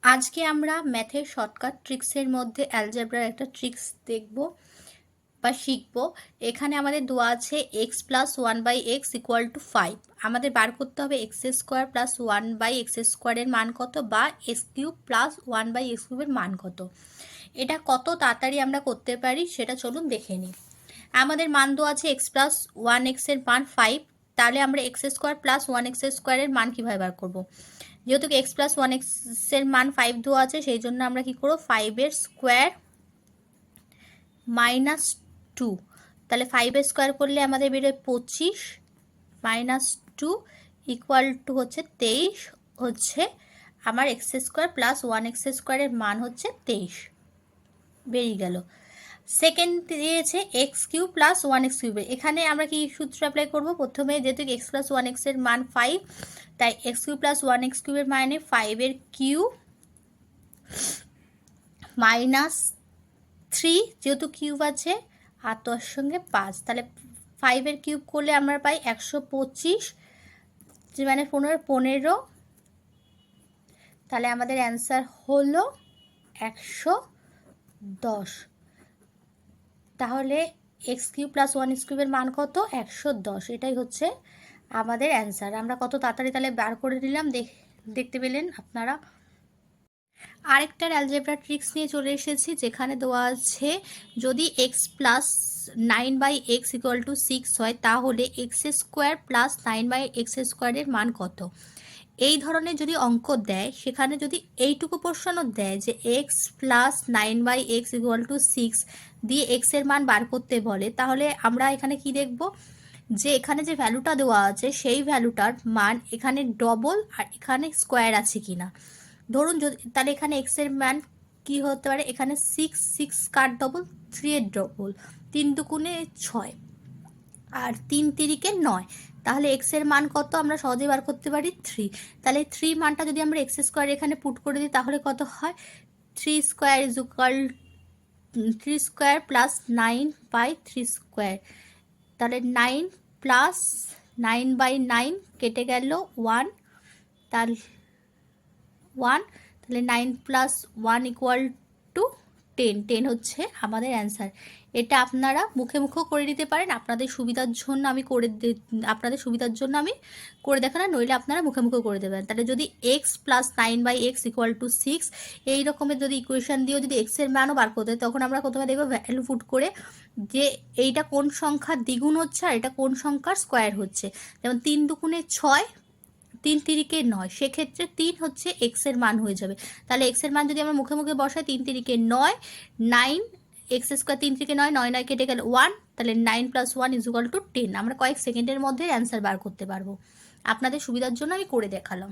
আজকে আমরা ম্যাথের শর্টকাট ট্রিক্সের মধ্যে অ্যালজেব্রার একটা ট্রিক্স দেখব বা শিখব। এখানে আমাদের দেওয়া আছে x plus one by x equal to 5। আমাদের বার করতে হবে x square plus one by x স্কোয়ারের মান কত, বা x cube plus one by x কিউবের মান কত। এটা কত তাড়াতাড়ি আমরা করতে পারি সেটা চলুন দেখে নিই। আমাদের মান দেওয়া আছে এক্স প্লাস ওয়ান এক্সের মান 5। তাহলে আমরা x square plus one x স্কোয়ারের মান কীভাবে বার করবো? যেহেতু এক্স প্লাস ওয়ান এক্সের মান 5 দেওয়া আছে, সেই জন্য আমরা কি করবো, 5-এর স্কোয়ার মাইনাস 2। তাহলে 5-এর স্কোয়ার করলে আমাদের বেরোয় 25 মাইনাস 2 ইকুয়াল টু হচ্ছে 23। হচ্ছে আমার x square plus one x স্কোয়ারের মান হচ্ছে 23 বেরিয়ে গেল। সেকেন্ড দিয়েছে x cube plus one x কিউবের। এখানে আমরা কি সূত্র অ্যাপ্লাই করবো? প্রথমে যেহেতু এক্স প্লাস ওয়ান এক্সের মান 5, তাই x cube plus one x কিউবের মানে 5-এর কিউব মাইনাস 3, যেহেতু কিউব আছে আর তোর সঙ্গে 5, তাহলে 5-এর কিউব করলে আমরা পাই 125, যে মানে 15। তাহলে আমাদের অ্যান্সার হলো 110। তাহলে x cube plus one x কিউবের মান কত? 110। এটাই হচ্ছে আমাদের অ্যান্সার। আমরা কত তাড়াতাড়ি তাহলে বার করে নিলাম, দেখতে পেলেন আপনারা। আরেকটা অ্যালজেব্রা ট্রিক্স নিয়ে চলে এসেছি, যেখানে দেওয়া আছে যদি x plus 9/x equal to 6 হয়, তাহলে এক্স স্কোয়ার প্লাস 9/x স্কোয়ারের মান কত। এই ধরনের যদি অঙ্ক দেয়, সেখানে যদি এইটুকু প্রশ্নও দেয় যে x plus 9/x equal to 6 দিয়ে এক্সের মান বার করতে বলে, তাহলে আমরা এখানে কি দেখব, যে এখানে যে ভ্যালুটা দেওয়া আছে সেই ভ্যালুটার মান এখানে ডবল আর এখানে স্কোয়ার আছে কিনা। ধরুন যদি, তাহলে এখানে এক্স এর মান কি হতে পারে, এখানে 6 কার ডবল, 3-এর ডবল, 3 দুগুণে 6 আর 3 তিরিকে 9। তাহলে এক্স এর মান কত আমরা সহজেই বার করতে পারি, 3। তাহলে 3 মানটা যদি আমরা এক্স স্কোয়ার এখানে পুট করে দিই, তাহলে কত হয়, 3 square is equal 3 square plus 9/3 square. তাহলে 9 প্লাস 9/9 কেটে গেল 1, তাহলে 1, তাহলে 9 প্লাস 1 ইকুয়াল টু 10। 10 হচ্ছে আমাদের অ্যান্সার। এটা আপনারা মুখে মুখেও করে নিতে পারেন, আপনাদের সুবিধার জন্য আমি করে দেখানো, নইলে আপনারা মুখে মুখেও করে দেবেন। তাহলে যদি x plus 9/x equal to 6 এই রকমের যদি ইকুয়েশন দিয়েও যদি এক্সের মানও বার করতে হয়, তখন আমরা প্রথমে দেখবো ভ্যালু পুট করে যে এইটা কোন সংখ্যার দ্বিগুণ হচ্ছে আর এটা কোন সংখ্যার স্কোয়ার হচ্ছে। যেমন 3 দুগুণে 6, 3 তিরিকে 9, সেক্ষেত্রে 3 হচ্ছে এক্স এর মান হয়ে যাবে। তাহলে এক্স এর মান যদি আমরা মুখে মুখে বসাই, 3 তিরিকে 9, 9 এক্স স্কোয়ার, 3 তিরিকে 9, 9 9 কেটে গেল 1, তাহলে 9 প্লাস 1 ইজ ইকুয়াল টু 10। আমরা কয়েক সেকেন্ডের মধ্যে অ্যান্সার বার করতে পারবো। আপনাদের সুবিধার জন্য আমি করে দেখালাম।